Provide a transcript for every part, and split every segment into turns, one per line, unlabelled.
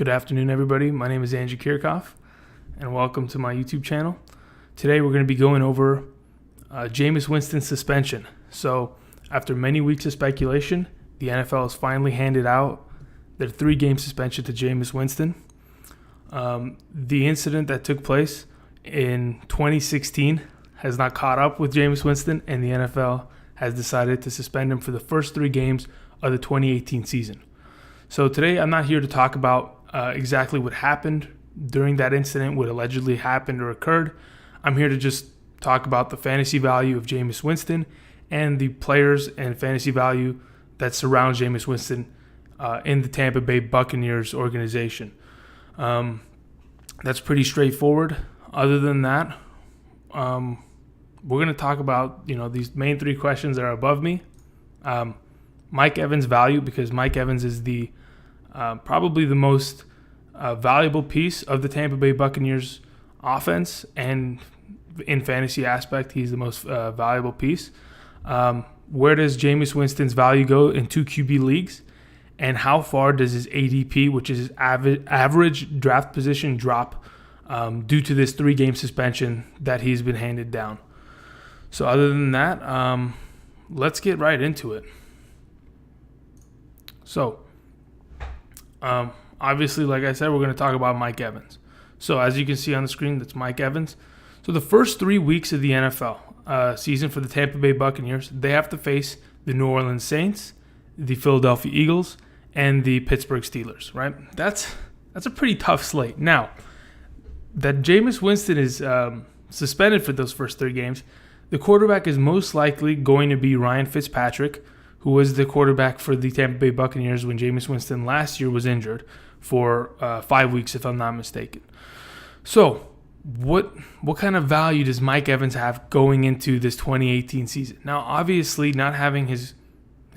Good afternoon, everybody. My name is Andrew Kirchhoff, and welcome to my YouTube channel. Today, we're going to be going over Jameis Winston's suspension. So, after many weeks of speculation, the NFL has finally handed out their 3-game suspension to Jameis Winston. The incident that took place in 2016 has not caught up with Jameis Winston, and the NFL has decided to suspend him for the first 3 games of the 2018 season. So today, I'm not here to talk about exactly what happened during that incident, what allegedly happened or occurred. I'm here to just talk about the fantasy value of Jameis Winston and the players and fantasy value that surround Jameis Winston in the Tampa Bay Buccaneers organization. That's pretty straightforward. Other than that, we're going to talk about these main 3 questions that are above me. Mike Evans' value, because Mike Evans is the probably the most valuable piece of the Tampa Bay Buccaneers offense, and in fantasy aspect, he's the most valuable piece. Where does Jameis Winston's value go in 2 QB leagues, and how far does his ADP, which is his average draft position, drop due to this 3-game suspension that he's been handed down? So other than that, let's get right into it. So, obviously, like I said, we're going to talk about Mike Evans. So, as you can see on the screen, that's Mike Evans. So, the first 3 weeks of the NFL season for the Tampa Bay Buccaneers, they have to face the New Orleans Saints, the Philadelphia Eagles, and the Pittsburgh Steelers, right? That's a pretty tough slate. Now, that Jameis Winston is suspended for those first 3 games, the quarterback is most likely going to be Ryan Fitzpatrick, who was the quarterback for the Tampa Bay Buccaneers when Jameis Winston last year was injured for 5 weeks, if I'm not mistaken. So, what kind of value does Mike Evans have going into this 2018 season? Now, obviously, not having his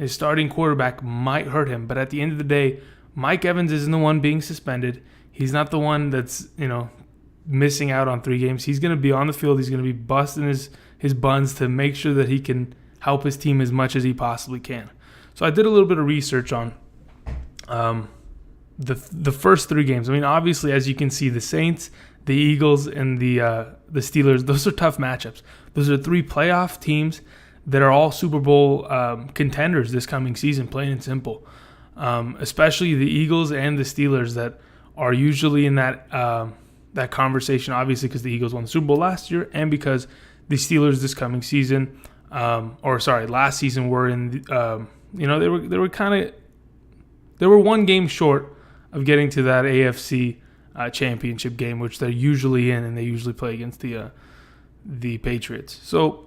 starting quarterback might hurt him, but at the end of the day, Mike Evans isn't the one being suspended. He's not the one that's missing out on 3 games. He's going to be on the field. He's going to be busting his buns to make sure that he can help his team as much as he possibly can. So I did a little bit of research on the first 3 games. I mean, obviously, as you can see, the Saints, the Eagles, and the Steelers, those are tough matchups. Those are 3 playoff teams that are all Super Bowl contenders this coming season, plain and simple. Especially the Eagles and the Steelers that are usually in that conversation, obviously, because the Eagles won the Super Bowl last year, and because the Steelers this coming season, last season were in, they were 1 game short of getting to that AFC championship game, which they're usually in, and they usually play against the Patriots. So,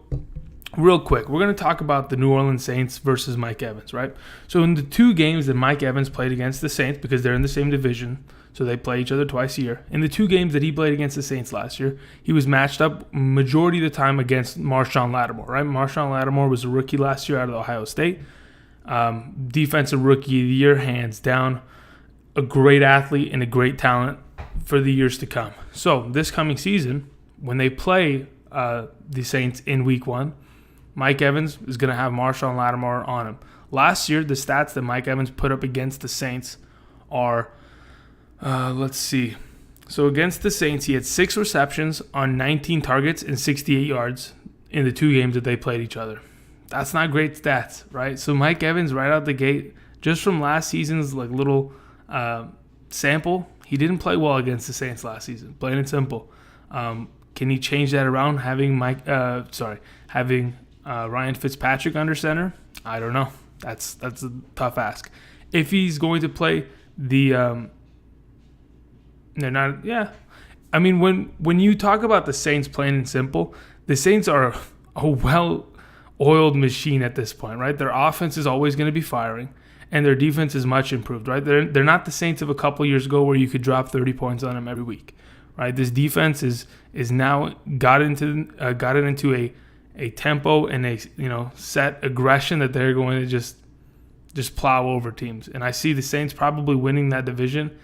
real quick, we're going to talk about the New Orleans Saints versus Mike Evans, right? So, in the 2 games that Mike Evans played against the Saints, because they're in the same division, so they play each other twice a year. In the 2 games that he played against the Saints last year, he was matched up majority of the time against Marshawn Lattimore, right? Marshawn Lattimore was a rookie last year out of Ohio State. Defensive Rookie of the Year, hands down. A great athlete and a great talent for the years to come. So this coming season, when they play the Saints in Week 1, Mike Evans is going to have Marshawn Lattimore on him. Last year, the stats that Mike Evans put up against the Saints are... let's see. So against the Saints, he had 6 receptions on 19 targets and 68 yards in the 2 games that they played each other. That's not great stats, right? So Mike Evans, right out the gate, just from last season's little sample, he didn't play well against the Saints last season. Plain and simple. Can he change that around? Having Ryan Fitzpatrick under center? I don't know. That's a tough ask. If he's going to play the they're not, yeah. I mean, when you talk about the Saints, plain and simple, the Saints are a well-oiled machine at this point, right? Their offense is always going to be firing, and their defense is much improved, right? They're not the Saints of a couple years ago where you could drop 30 points on them every week, right? This defense is now gotten into a tempo and a set aggression that they're going to just plow over teams. And I see the Saints probably winning that division,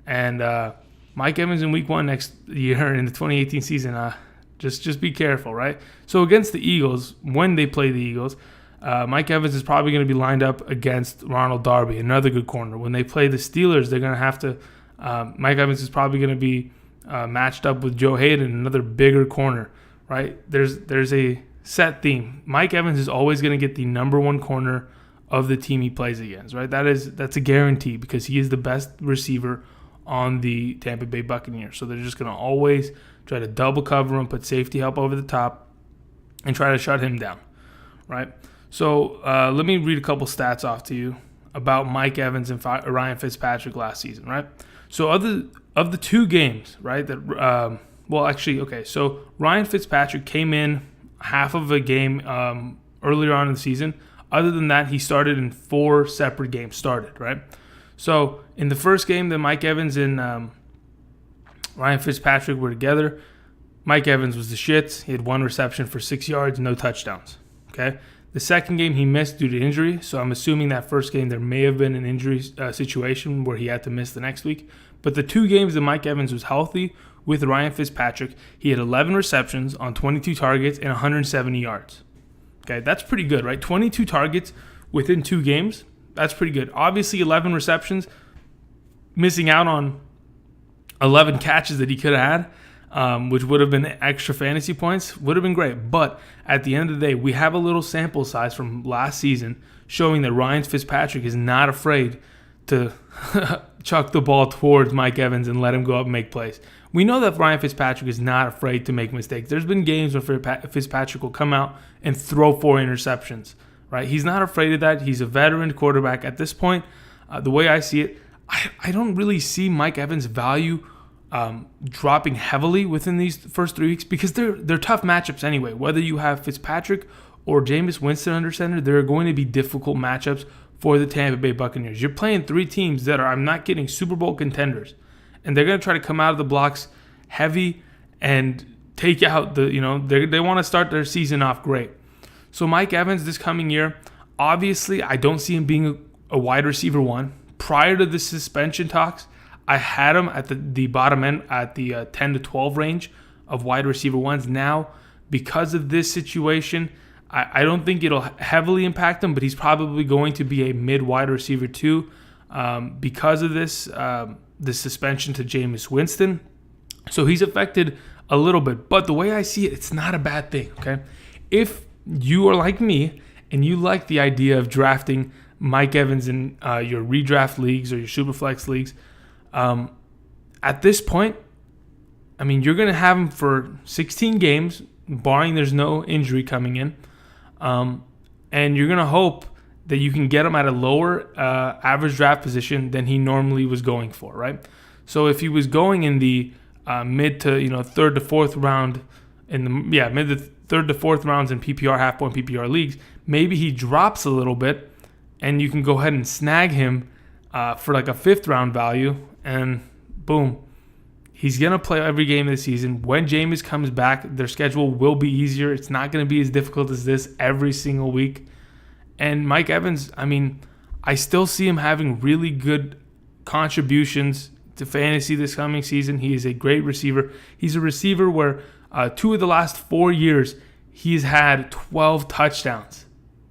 and Mike Evans in Week 1 next year in the 2018 season, just be careful, right? So against the Eagles, when they play the Eagles, Mike Evans is probably going to be lined up against Ronald Darby, another good corner. When they play the Steelers, they're going to have to Mike Evans is probably going to be matched up with Joe Hayden, another bigger corner, right? There's a set theme. Mike Evans is always going to get the number one corner of the team he plays against, right? That's a guarantee because he is the best receiver on the Tampa Bay Buccaneers. So they're just going to always try to double cover him, put safety help over the top, and try to shut him down, right? So let me read a couple stats off to you about Mike Evans and Ryan Fitzpatrick last season, right? So of the two games, right, so Ryan Fitzpatrick came in half of a game earlier on in the season. Other than that, he started in 4 separate games right? So in the first game that Mike Evans and Ryan Fitzpatrick were together, Mike Evans was the shits. He had 1 reception for 6 yards, no touchdowns, okay? The second game he missed due to injury, so I'm assuming that first game there may have been an injury situation where he had to miss the next week. But the 2 games that Mike Evans was healthy with Ryan Fitzpatrick, he had 11 receptions on 22 targets and 170 yards. Okay, that's pretty good, right? 22 targets within 2 games, that's pretty good. Obviously, 11 receptions, missing out on 11 catches that he could have had, which would have been extra fantasy points, would have been great. But at the end of the day, we have a little sample size from last season showing that Ryan Fitzpatrick is not afraid to chuck the ball towards Mike Evans and let him go up and make plays. We know that Ryan Fitzpatrick is not afraid to make mistakes. There's been games where Fitzpatrick will come out and throw 4 interceptions, right? He's not afraid of that. He's a veteran quarterback. At this point, the way I see it, I don't really see Mike Evans' value dropping heavily within these first 3 weeks because they're tough matchups anyway. Whether you have Fitzpatrick or Jameis Winston under center, there are going to be difficult matchups for the Tampa Bay Buccaneers. You're playing 3 teams that are, I'm not kidding, Super Bowl contenders. And they're going to try to come out of the blocks heavy and take out they want to start their season off great. So Mike Evans this coming year, obviously I don't see him being a wide receiver 1. Prior to the suspension talks, I had him at the bottom end at the 10 to 12 range of wide receiver 1s. Now, because of this situation, I don't think it'll heavily impact him, but he's probably going to be a mid-wide receiver 2 because of this the suspension to Jameis Winston. So he's affected a little bit. But the way I see it, it's not a bad thing, okay? If you are like me and you like the idea of drafting Mike Evans in your redraft leagues or your SUPERFLEX leagues, at this point, I mean, you're going to have him for 16 games, barring there's no injury coming in. And you're going to hope that you can get him at a lower average draft position than he normally was going for, right? So if he was going in the mid to third to fourth round mid to third to fourth rounds in PPR, half point PPR leagues, maybe he drops a little bit, and you can go ahead and snag him for like a 5th round value, and boom, he's going to play every game of the season. When Jameis comes back, their schedule will be easier. It's not going to be as difficult as this every single week. And Mike Evans, I mean, I still see him having really good contributions to fantasy this coming season. He is a great receiver. He's a receiver where 2 of the last 4 years, he's had 12 touchdowns,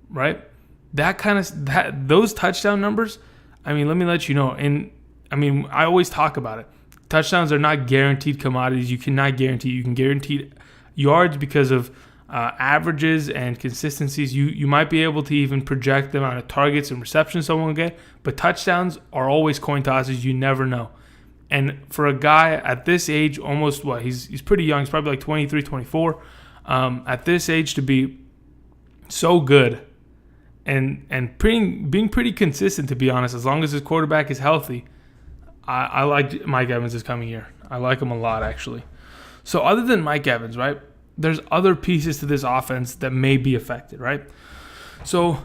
right? Those touchdown numbers, I mean, let me let you know. And I mean, I always talk about it. Touchdowns are not guaranteed commodities. You cannot guarantee. You can guarantee yards because of averages and consistencies. You might be able to even project the amount of targets and receptions someone will get, but touchdowns are always coin tosses. You never know. And for a guy at this age, almost he's pretty young. He's probably like 23, 24. At this age to be so good and being pretty consistent, to be honest, as long as his quarterback is healthy, I like Mike Evans this coming year. I like him a lot, actually. So other than Mike Evans, right, there's other pieces to this offense that may be affected, right? So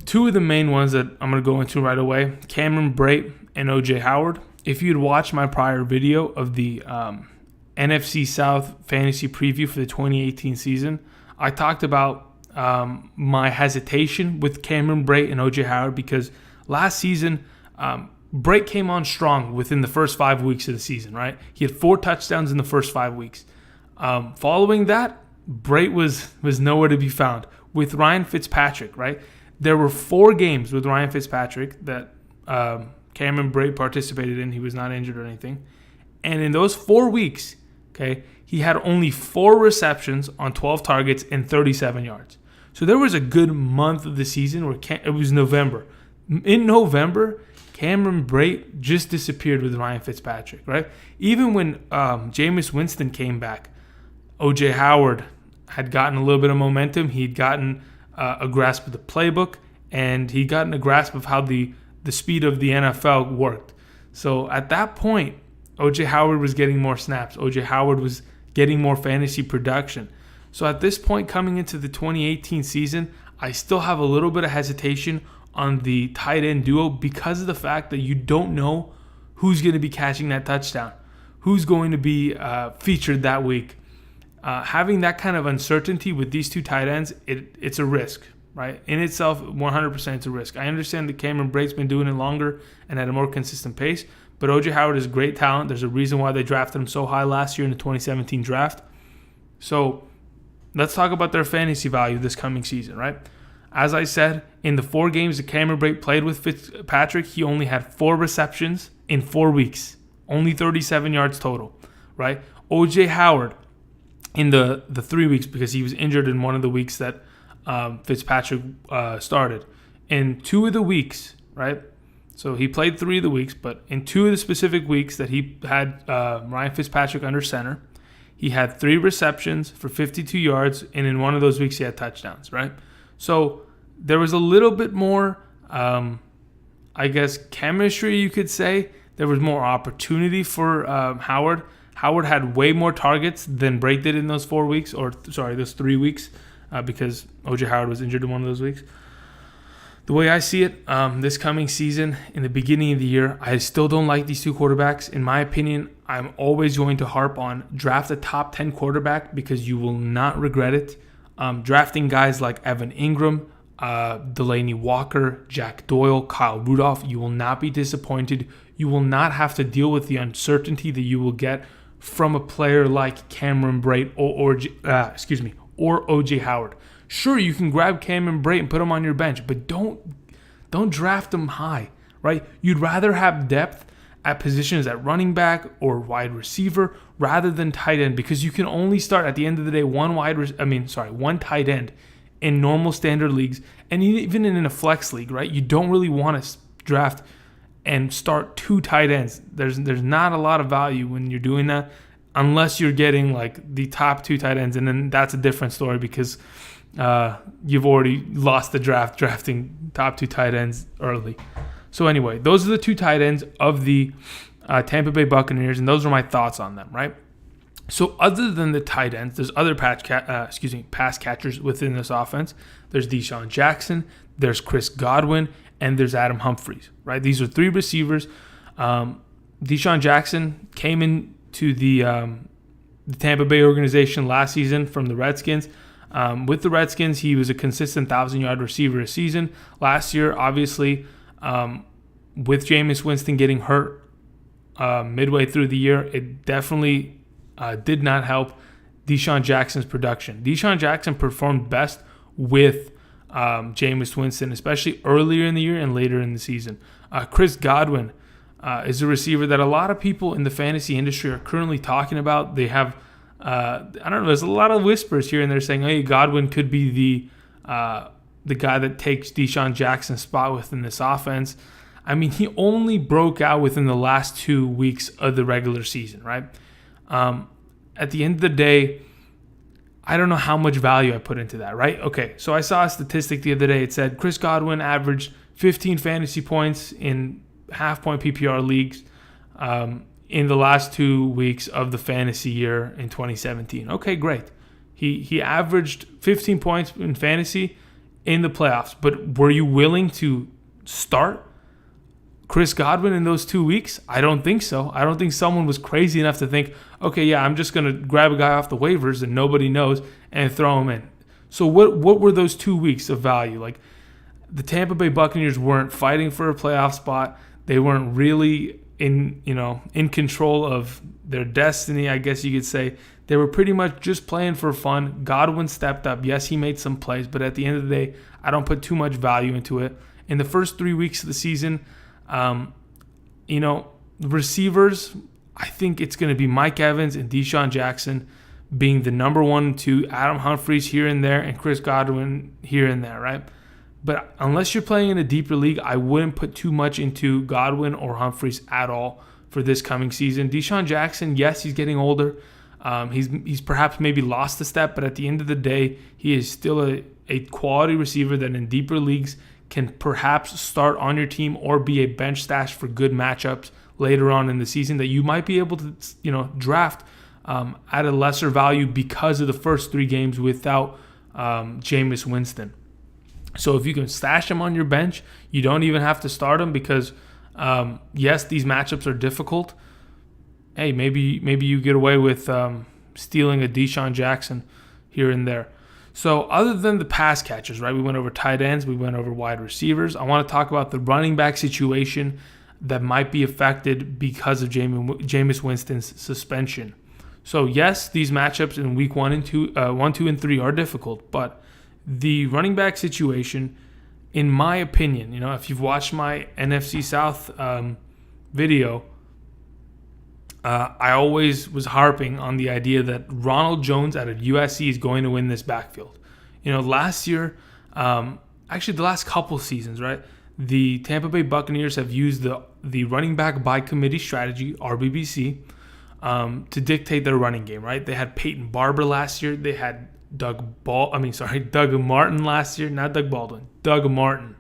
2 of the main ones that I'm going to go into right away, Cameron Brate and O.J. Howard. If you'd watched my prior video of the NFC South fantasy preview for the 2018 season, I talked about my hesitation with Cameron Brate and O.J. Howard because last season, Brate came on strong within the first 5 weeks of the season, right? He had 4 touchdowns in the first 5 weeks. Following that, Brate was nowhere to be found. With Ryan Fitzpatrick, right? There were 4 games with Ryan Fitzpatrick that Cameron Brate participated in. He was not injured or anything. And in those 4 weeks, okay, he had only 4 receptions on 12 targets and 37 yards. So there was a good month of the season where it was November. In November, Cameron Brate just disappeared with Ryan Fitzpatrick, right? Even when Jameis Winston came back, O.J. Howard had gotten a little bit of momentum. He'd gotten a grasp of the playbook, and he'd gotten a grasp of how the speed of the NFL worked. So at that point, O.J. Howard was getting more snaps. O.J. Howard was getting more fantasy production. So at this point, coming into the 2018 season, I still have a little bit of hesitation on the tight end duo because of the fact that you don't know who's going to be catching that touchdown, who's going to be featured that week. Having that kind of uncertainty with these two tight ends, it's a risk, right? In itself, 100% it's a risk. I understand that Cameron Brate's been doing it longer and at a more consistent pace, but O.J. Howard is great talent. There's a reason why they drafted him so high last year in the 2017 draft. So let's talk about their fantasy value this coming season, right? As I said, in the 4 games that Cameron Brate played with Fitzpatrick, he only had 4 receptions in 4 weeks, only 37 yards total, right? O.J. Howard, in the 3 weeks, because he was injured in one of the weeks that Fitzpatrick started. In 2 of the weeks, right? So he played 3 of the weeks, but in 2 of the specific weeks that he had Ryan Fitzpatrick under center, he had 3 receptions for 52 yards, and in one of those weeks he had touchdowns, right? So there was a little bit more, I guess, chemistry, you could say. There was more opportunity for Howard. Howard had way more targets than Brate did in those 4 weeks, those 3 weeks, because O.J. Howard was injured in one of those weeks. The way I see it, this coming season, in the beginning of the year, I still don't like these 2 quarterbacks. In my opinion, I'm always going to harp on draft a top 10 quarterback because you will not regret it. Drafting guys like Evan Ingram, Delaney Walker, Jack Doyle, Kyle Rudolph, you will not be disappointed. You will not have to deal with the uncertainty that you will get from a player like Cameron Brate or O.J. Howard. Sure, you can grab Cameron Brate and put him on your bench, but don't draft him high, right? You'd rather have depth at positions at running back or wide receiver rather than tight end, because you can only start at the end of the day one tight end in normal standard leagues, and even in a flex league, right? You don't really want to draft and start 2 tight ends. There's not a lot of value when you're doing that, unless you're getting like the top 2 tight ends, and then that's a different story because you've already lost the draft drafting top 2 tight ends early. So anyway, those are the 2 tight ends of the Tampa Bay Buccaneers, and those are my thoughts on them, right? So other than the tight ends, there's other pass catchers within this offense. There's Deshaun Jackson, there's Chris Godwin, and there's Adam Humphries, right? These are 3 receivers. Deshaun Jackson came into the Tampa Bay organization last season from the Redskins. With the Redskins, he was a consistent 1,000-yard receiver a season. Last year, obviously, with Jameis Winston getting hurt midway through the year, it definitely did not help Deshaun Jackson's production. Deshaun Jackson performed best with Jameis Winston, especially earlier in the year and later in the season. Chris Godwin is a receiver that a lot of people in the fantasy industry are currently talking about. They have, I don't know, there's a lot of whispers here and there saying, hey, Godwin could be the guy that takes Deshaun Jackson's spot within this offense. I mean, he only broke out within the last 2 weeks of the regular season, right? At the end of the day, I don't know how much value I put into that, right? Okay, so I saw a statistic the other day. It said Chris Godwin averaged 15 fantasy points in half-point PPR leagues in the last 2 weeks of the fantasy year in 2017. Okay, great. He averaged 15 points in fantasy in the playoffs, but were you willing to start Chris Godwin in those 2 weeks? I don't think so. I don't think someone was crazy enough to think, okay, yeah, I'm just going to grab a guy off the waivers and nobody knows and throw him in. So what were those 2 weeks of value? Like, the Tampa Bay Buccaneers weren't fighting for a playoff spot. They weren't really in control of their destiny, I guess you could say. They were pretty much just playing for fun. Godwin stepped up. Yes, he made some plays, but at the end of the day, I don't put too much value into it. In the first 3 weeks of the season, Receivers, I think it's going to be Mike Evans and Deshaun Jackson being the number 1 and 2, Adam Humphries here and there, and Chris Godwin here and there, right? But unless you're playing in a deeper league, I wouldn't put too much into Godwin or Humphries at all for this coming season. Deshaun Jackson, yes, he's getting older. He's perhaps maybe lost a step, but at the end of the day, he is still a quality receiver that in deeper leagues can perhaps start on your team or be a bench stash for good matchups later on in the season that you might be able to, draft at a lesser value because of the first 3 games without Jameis Winston. So if you can stash him on your bench, you don't even have to start him because, yes, these matchups are difficult. Hey, maybe you get away with stealing a Deshaun Jackson here and there. So other than the pass catchers, right, we went over tight ends, we went over wide receivers. I want to talk about the running back situation that might be affected because of Jameis Winston's suspension. So yes, these matchups in week 1, 2, and 3 are difficult, but the running back situation, in my opinion, if you've watched my NFC South video, I always was harping on the idea that Ronald Jones out of USC is going to win this backfield. Last year, actually the last couple seasons, right, the Tampa Bay Buccaneers have used the running back by committee strategy, RBBC, to dictate their running game, right? They had Peyton Barber last year. They had Doug Martin last year. Not Doug Baldwin. Doug Martin.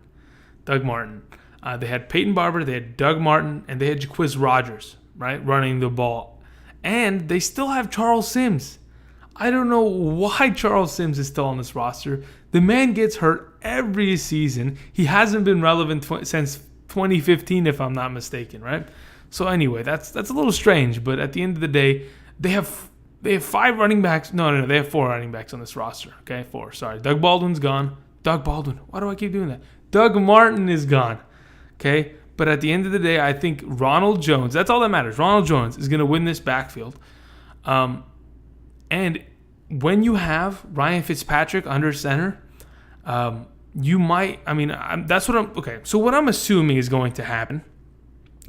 They had Peyton Barber. They had Doug Martin. And they had Jaquiz Rogers, right, running the ball. And they still have Charles Sims. I don't know why Charles Sims is still on this roster. The man gets hurt every season. He hasn't been relevant since 2015, if I'm not mistaken, right? So anyway, that's a little strange. But at the end of the day, they have 5 running backs. No, they have 4 running backs on this roster. Okay, 4. Sorry, Doug Baldwin's gone. Doug Baldwin. Why do I keep doing that? Doug Martin is gone. Okay, but at the end of the day, I think Ronald Jones. That's all that matters. Ronald Jones is going to win this backfield. And when you have Ryan Fitzpatrick under center, you might. That's what I'm. Okay, so what I'm assuming is going to happen.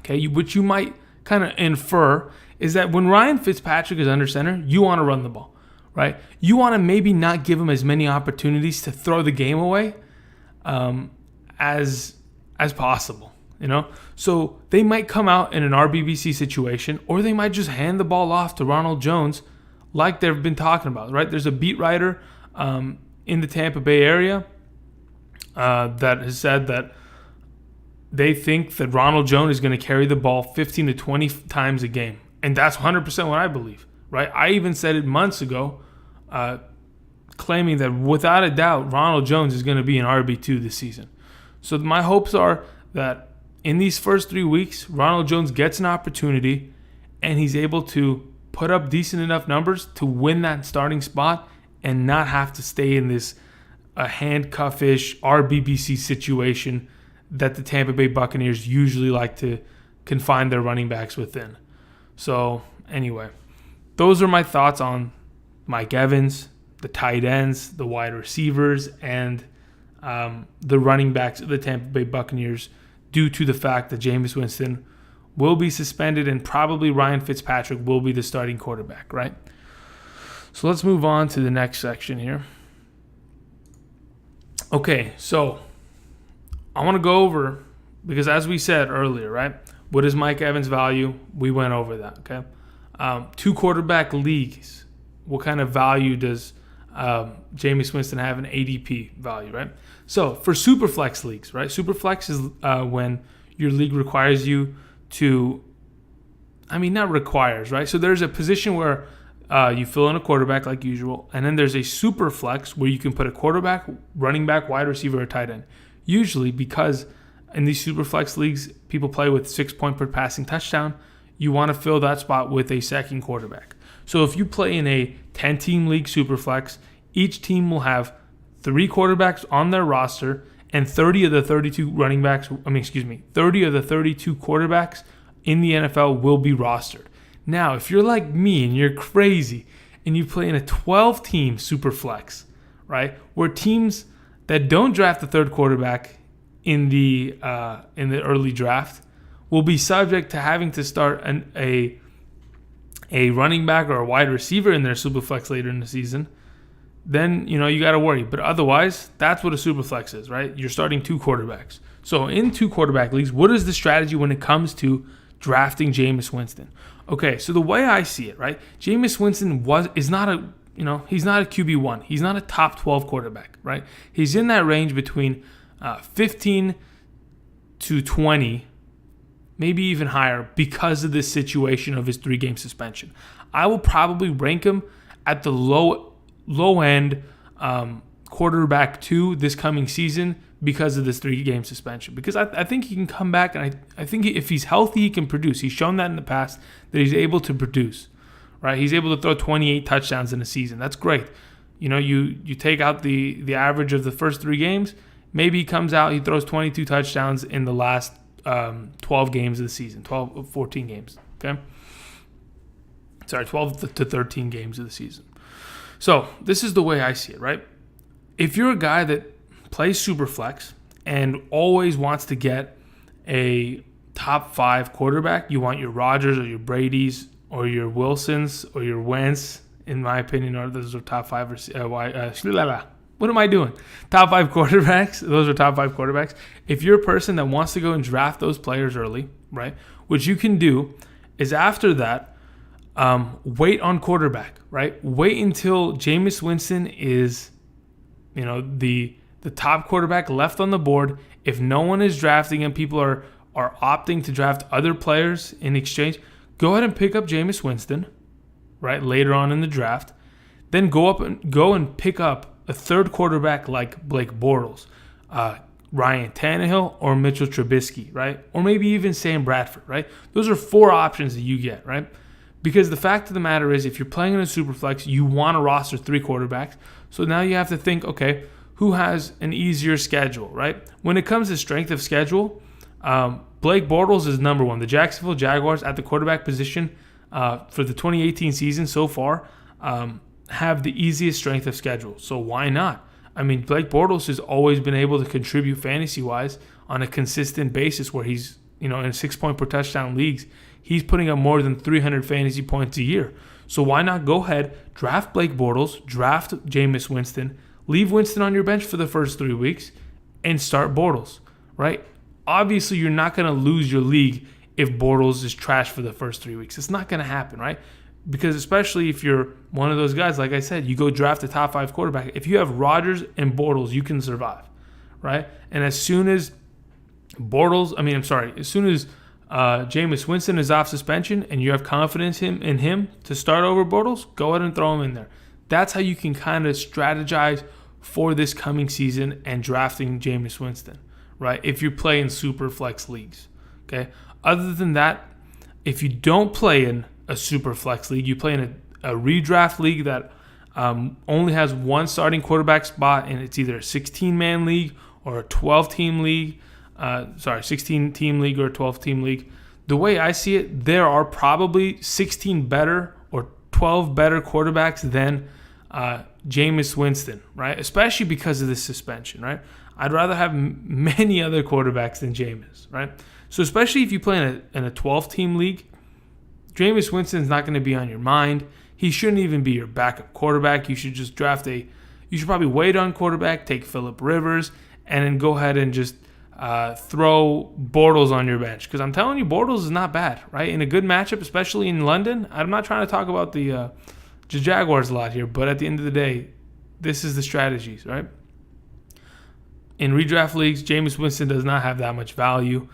Okay, which you might kind of infer is that when Ryan Fitzpatrick is under center, you want to run the ball, right? You want to maybe not give him as many opportunities to throw the game away as possible, So they might come out in an RBBC situation, or they might just hand the ball off to Ronald Jones like they've been talking about, right? There's a beat writer in the Tampa Bay area that has said that they think that Ronald Jones is going to carry the ball 15 to 20 times a game. And that's 100% what I believe, right? I even said it months ago, claiming that without a doubt, Ronald Jones is going to be an RB2 this season. So my hopes are that in these first 3 weeks, Ronald Jones gets an opportunity and he's able to put up decent enough numbers to win that starting spot and not have to stay in this handcuffish RBBC situation that the Tampa Bay Buccaneers usually like to confine their running backs within. So anyway, those are my thoughts on Mike Evans, the tight ends, the wide receivers, and the running backs of the Tampa Bay Buccaneers due to the fact that Jameis Winston will be suspended and probably Ryan Fitzpatrick will be the starting quarterback, right? So let's move on to the next section here. Okay, so I want to go over, because as we said earlier, right, what is Mike Evans' value? We went over that, okay? 2 quarterback leagues, what kind of value does Jameis Winston have an ADP value, right? So for SUPERFLEX leagues, right? SUPERFLEX is when your league requires you to, not requires, right? So there's a position where you fill in a quarterback like usual, and then there's a SUPERFLEX where you can put a quarterback, running back, wide receiver, or tight end. Usually, because in these SUPERFLEX leagues, people play with 6 point per passing touchdown, you want to fill that spot with a second quarterback. So if you play in a 10-team league SUPERFLEX, each team will have 3 quarterbacks on their roster, and 30 of the 32 30 of the 32 quarterbacks in the NFL will be rostered. Now, if you're like me and you're crazy and you play in a 12-team SUPERFLEX, right, where teams that don't draft the third quarterback in the early draft will be subject to having to start a running back or a wide receiver in their Superflex later in the season, then, you got to worry. But otherwise, that's what a Superflex is, right? You're starting 2 quarterbacks. So in 2 quarterback leagues, what is the strategy when it comes to drafting Jameis Winston? Okay, so the way I see it, right? Jameis Winston is not a, he's not a QB1. He's not a top 12 quarterback, right? He's in that range between 15 to 20, maybe even higher, because of this situation of his 3-game suspension. I will probably rank him at the low end quarterback 2 this coming season because of this 3-game suspension. Because I think he can come back, and I think if he's healthy, he can produce. He's shown that in the past that he's able to produce, right? He's able to throw 28 touchdowns in a season. That's great. You take out the average of the first 3 games, maybe he comes out, he throws 22 touchdowns in the last 12 games of the season, 14 games, okay? Sorry, 12 to 13 games of the season. So this is the way I see it, right? If you're a guy that plays Superflex and always wants to get a top 5 quarterback, you want your Rodgers or your Brady's or your Wilsons or your Wentz, in my opinion, or those are top 5 what am I doing? Top 5 quarterbacks. Those are top 5 quarterbacks. If you're a person that wants to go and draft those players early, right, what you can do is after that, wait on quarterback, right? Wait until Jameis Winston is, the top quarterback left on the board. If no one is drafting him, people are opting to draft other players in exchange, go ahead and pick up Jameis Winston, right, later on in the draft. Then go and pick up a 3rd quarterback like Blake Bortles, Ryan Tannehill, or Mitchell Trubisky, right? Or maybe even Sam Bradford, right? Those are 4 options that you get, right? Because the fact of the matter is, if you're playing in a Superflex, you want to roster 3 quarterbacks. So now you have to think, okay, who has an easier schedule, right? When it comes to strength of schedule, Blake Bortles is number 1. The Jacksonville Jaguars at the quarterback position for the 2018 season so far have the easiest strength of schedule. So why not? I mean, Blake Bortles has always been able to contribute fantasy-wise on a consistent basis where he's, in 6 point per touchdown leagues, he's putting up more than 300 fantasy points a year. So why not go ahead, draft Blake Bortles, draft Jameis Winston, leave Winston on your bench for the first 3 weeks, and start Bortles, right? Obviously, you're not going to lose your league if Bortles is trash for the first 3 weeks. It's not going to happen, right? Because especially if you're one of those guys, like I said, you go draft a top 5 quarterback. If you have Rodgers and Bortles, you can survive, right? And as soon as Jameis Winston is off suspension and you have confidence in him to start over Bortles, go ahead and throw him in there. That's how you can kind of strategize for this coming season and drafting Jameis Winston, right? If you're playing Superflex leagues, okay? Other than that, if you don't play in a Superflex league, you play in a redraft league that only has 1 starting quarterback spot, and it's either a 16-man league or a 12-team league, 16-team league or a 12-team league. The way I see it, there are probably 16 better or 12 better quarterbacks than Jameis Winston, right? Especially because of this suspension, right? I'd rather have many other quarterbacks than Jameis, right? So especially if you play in a 12-team league, Jameis Winston's not going to be on your mind. He shouldn't even be your backup quarterback. You should just you should probably wait on quarterback, take Phillip Rivers, and then go ahead and just throw Bortles on your bench. Because I'm telling you, Bortles is not bad, right? In a good matchup, especially in London. I'm not trying to talk about the Jaguars a lot here, but at the end of the day, this is the strategies, right? In redraft leagues, Jameis Winston does not have that much value,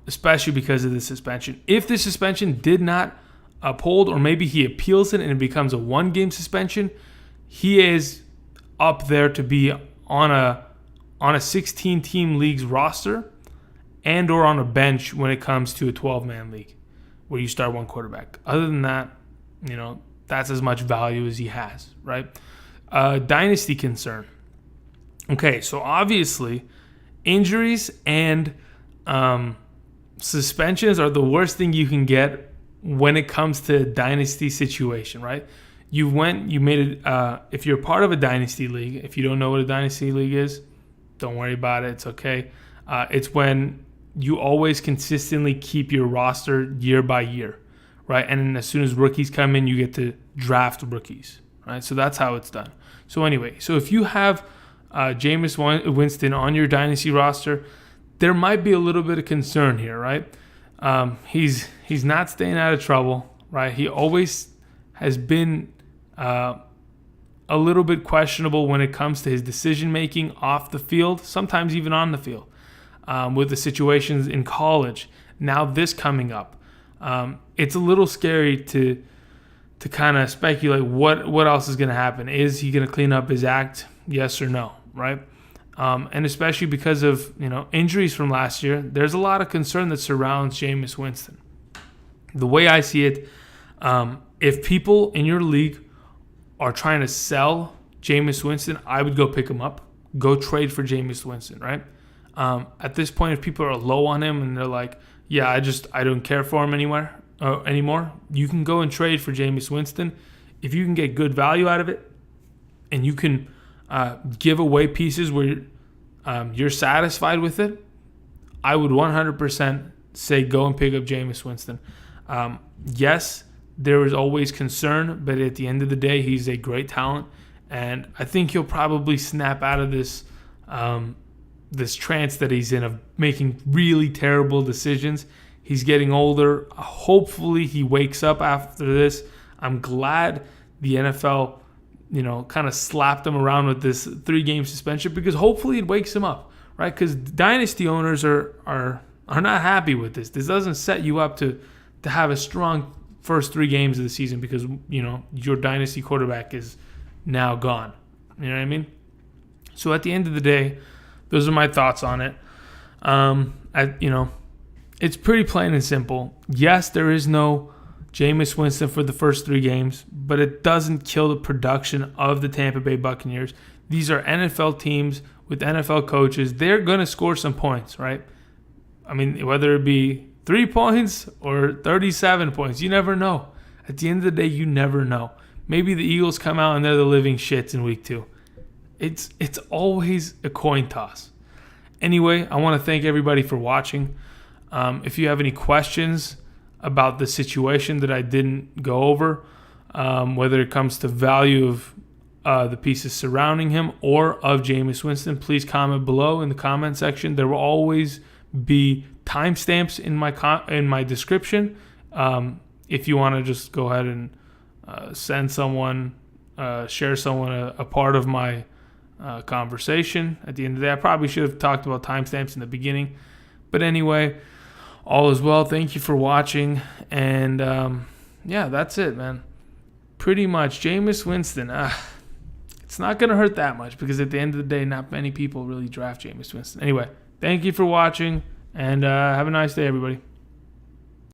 especially because of the suspension. If the suspension did not uphold, or maybe he appeals it and it becomes a 1-game suspension, he is up there to be on a 16-team league's roster and or on a bench when it comes to a 12-man league where you start 1 quarterback. Other than that, that's as much value as he has, right? Dynasty concern. Okay, so obviously injuries and suspensions are the worst thing you can get when it comes to a dynasty situation, right? You made it. If you're part of a dynasty league, if you don't know what a dynasty league is, don't worry about it. It's okay. It's when you always consistently keep your roster year by year, right? And then as soon as rookies come in, you get to draft rookies, right? So that's how it's done. So anyway, so if you have Jameis Winston on your dynasty roster, there might be a little bit of concern here, right? He's not staying out of trouble, right? He always has been a little bit questionable when it comes to his decision making off the field, sometimes even on the field, with the situations in college. Now this coming up, it's a little scary to kind of speculate what else is going to happen. Is he going to clean up his act? Yes or no, right? And especially because of injuries from last year, there's a lot of concern that surrounds Jameis Winston. The way I see it, if people in your league are trying to sell Jameis Winston, I would go pick him up. Go trade for Jameis Winston, right? At this point, if people are low on him and they're like, yeah, I don't care for him anymore, you can go and trade for Jameis Winston. If you can get good value out of it and you can give away pieces where you're satisfied with it, I would 100% say go and pick up Jameis Winston. Yes, there is always concern, but at the end of the day, he's a great talent, and I think he'll probably snap out of this this trance that he's in of making really terrible decisions. He's getting older. Hopefully, he wakes up after this. I'm glad the NFL kind of slapped him around with this 3-game suspension, because hopefully it wakes him up, right? Because dynasty owners are not happy with this. This doesn't set you up to have a strong first 3 games of the season, because your dynasty quarterback is now gone. You know what I mean? So at the end of the day, those are my thoughts on it. It's pretty plain and simple. Yes, there is no Jameis Winston for the first 3 games, but it doesn't kill the production of the Tampa Bay Buccaneers. These are NFL teams with NFL coaches. They're going to score some points, right? I mean, whether it be 3 points or 37 points, you never know. At the end of the day, you never know. Maybe the Eagles come out and they're the living shits in week 2. It's always a coin toss. Anyway, I want to thank everybody for watching. If you have any questions about the situation that I didn't go over, whether it comes to value of the pieces surrounding him or of Jameis Winston, please comment below in the comment section. There will always be timestamps in my description. If you want to just go ahead and send someone, share someone a part of my conversation. At the end of the day, I probably should have talked about timestamps in the beginning. But anyway, all is well. Thank you for watching. And that's it, man. Pretty much Jameis Winston. It's not going to hurt that much, because at the end of the day, not many people really draft Jameis Winston. Anyway, thank you for watching, and have a nice day, everybody.